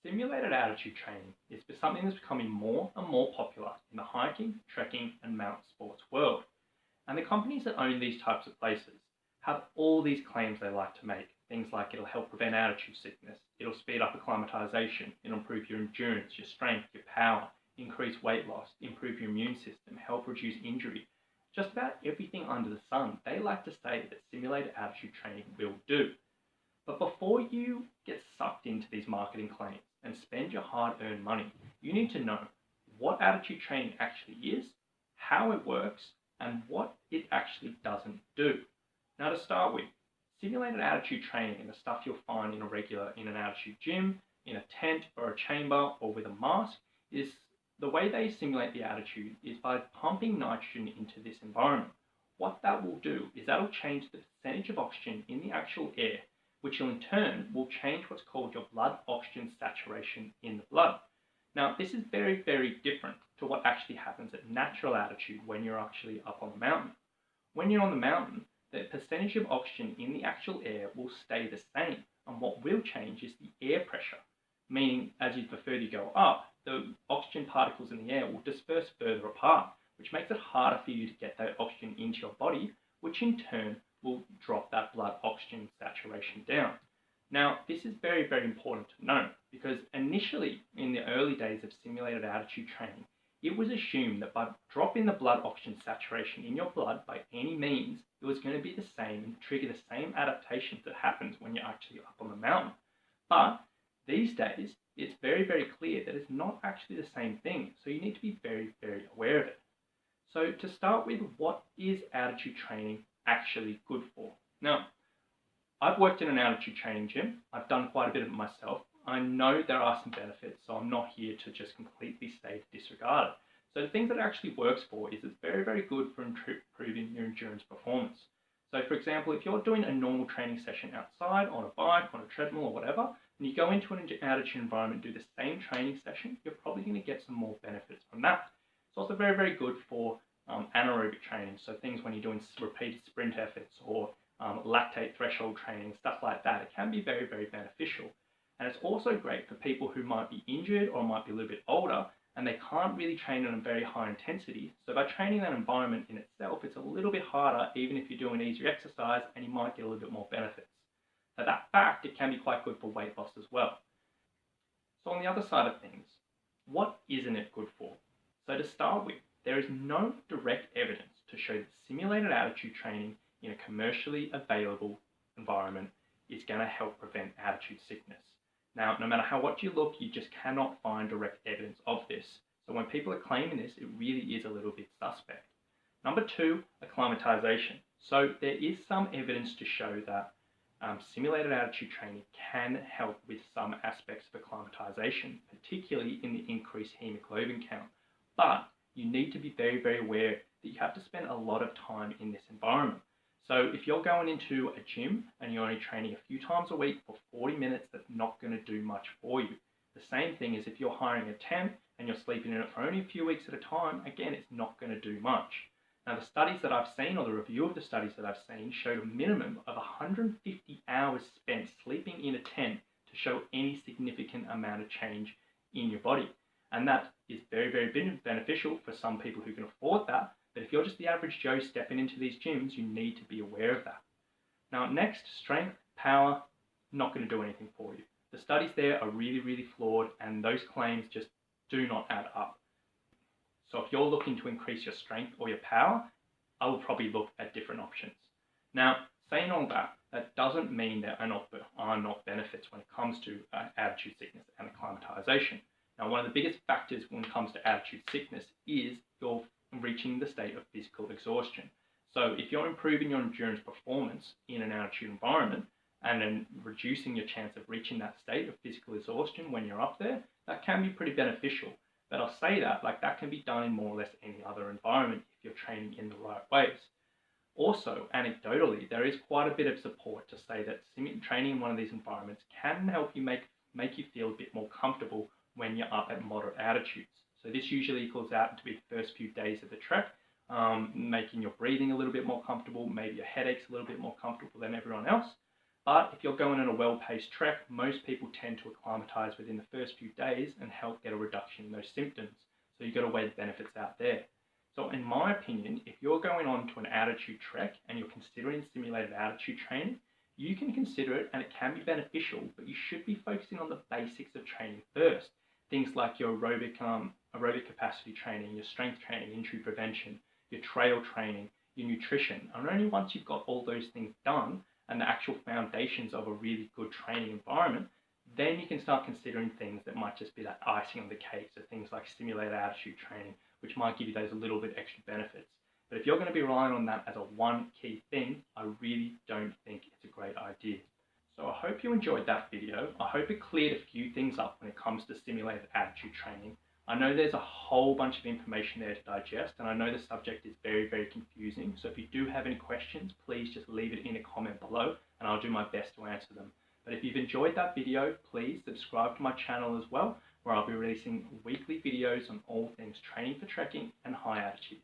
Simulated altitude training is something that's becoming more and more popular in the hiking, trekking, and mountain sports world. And the companies that own these types of places have all these claims they like to make. Things like it'll help prevent altitude sickness, it'll speed up acclimatization, it'll improve your endurance, your strength, your power, increase weight loss, improve your immune system, help reduce injury. Just about everything under the sun, they like to say that simulated altitude training will do. But before you get sucked into these marketing claims and spend your hard-earned money, you need to know what altitude training actually is, how it works, and what it actually doesn't do. Now to start with, simulated altitude training and the stuff you'll find in an altitude gym, in a tent or a chamber or with a mask is the way they simulate the altitude is by pumping nitrogen into this environment. What that will do is that'll change the percentage of oxygen in the actual air, which in turn will change what's called your blood oxygen saturation in the blood. Now, this is very, very different to what actually happens at natural altitude when you're actually up on the mountain. When you're on the mountain, the percentage of oxygen in the actual air will stay the same, and what will change is the air pressure, meaning as the further you go up, the oxygen particles in the air will disperse further apart, which makes it harder for you to get that oxygen into your body, which in turn will drop that blood oxygen saturation down. Now, this is very, very important to know because initially in the early days of simulated altitude training, it was assumed that by dropping the blood oxygen saturation in your blood by any means, it was going to be the same and trigger the same adaptations that happens when you're actually up on the mountain. But these days, it's very, very clear that it's not actually the same thing. So you need to be very, very aware of it. So to start with, what is altitude training actually good for? Now, I've worked in an altitude training gym. I've done quite a bit of it myself. I know there are some benefits, so I'm not here to just completely say to disregard it. So the things that it actually works for is it's very, very good for improving your endurance performance. So for example, if you're doing a normal training session outside, on a bike, on a treadmill or whatever, and you go into an altitude environment and do the same training session, you're probably going to get some more benefits from that. It's also very, very good for anaerobic training, so things when you're doing repeated sprint efforts or lactate threshold training, stuff like that. It can be very, very beneficial. And it's also great for people who might be injured or might be a little bit older and they can't really train at a very high intensity. So by training that environment in itself, it's a little bit harder even if you're doing easier exercise and you might get a little bit more benefits. Now that fact, it can be quite good for weight loss as well. So on the other side of things, what isn't it good for? So to start with, there is no direct evidence to show that simulated altitude training in a commercially available environment is going to help prevent altitude sickness. Now, no matter what you look, you just cannot find direct evidence of this. So when people are claiming this, it really is a little bit suspect. Number two, acclimatization. So there is some evidence to show that simulated altitude training can help with some aspects of acclimatization, particularly in the increased hemoglobin count. But you need to be very, very aware that you have to spend a lot of time in this environment. So if you're going into a gym and you're only training a few times a week for 40 minutes, that's not going to do much for you. The same thing is if you're hiring a tent and you're sleeping in it for only a few weeks at a time, again, it's not going to do much. Now, the studies that I've seen, or the review of the studies that I've seen, showed a minimum of 150 hours spent sleeping in a tent to show any significant amount of change in your body. And that is very, very beneficial for some people who can afford that. But if you're just the average Joe stepping into these gyms, you need to be aware of that. Now, next, strength, power, not going to do anything for you. The studies there are really, really flawed, and those claims just do not add up. So if you're looking to increase your strength or your power, I will probably look at different options. Now, saying all that, that doesn't mean there are not benefits when it comes to altitude sickness and acclimatization. Now, one of the biggest factors when it comes to altitude sickness is your reaching the state of physical exhaustion. So if you're improving your endurance performance in an altitude environment and then reducing your chance of reaching that state of physical exhaustion when you're up there, that can be pretty beneficial. But I'll say that that can be done in more or less any other environment if you're training in the right ways. Also, anecdotally, there is quite a bit of support to say that training in one of these environments can help you make you feel a bit more comfortable when you're up at moderate altitudes. So this usually equals out to be the first few days of the trek, making your breathing a little bit more comfortable, maybe your headaches a little bit more comfortable than everyone else. But if you're going on a well-paced trek, most people tend to acclimatise within the first few days and help get a reduction in those symptoms. So you've got to weigh the benefits out there. So in my opinion, if you're going on to an altitude trek and you're considering simulated altitude training, you can consider it and it can be beneficial, but you should be focusing on the basics of training first. Things like your aerobic capacity training, your strength training, injury prevention, your trail training, your nutrition. And only once you've got all those things done and the actual foundations of a really good training environment, then you can start considering things that might just be that icing on the cake. So things like simulated altitude training, which might give you those a little bit extra benefits. But if you're going to be relying on that as a one key thing, I really don't think it's a great idea. So I hope you enjoyed that video. I hope it cleared a few things up when it comes to simulated altitude training. I know there's a whole bunch of information there to digest, and I know the subject is very, very confusing. So if you do have any questions, please just leave it in a comment below, and I'll do my best to answer them. But if you've enjoyed that video, please subscribe to my channel as well, where I'll be releasing weekly videos on all things training for trekking and high altitude.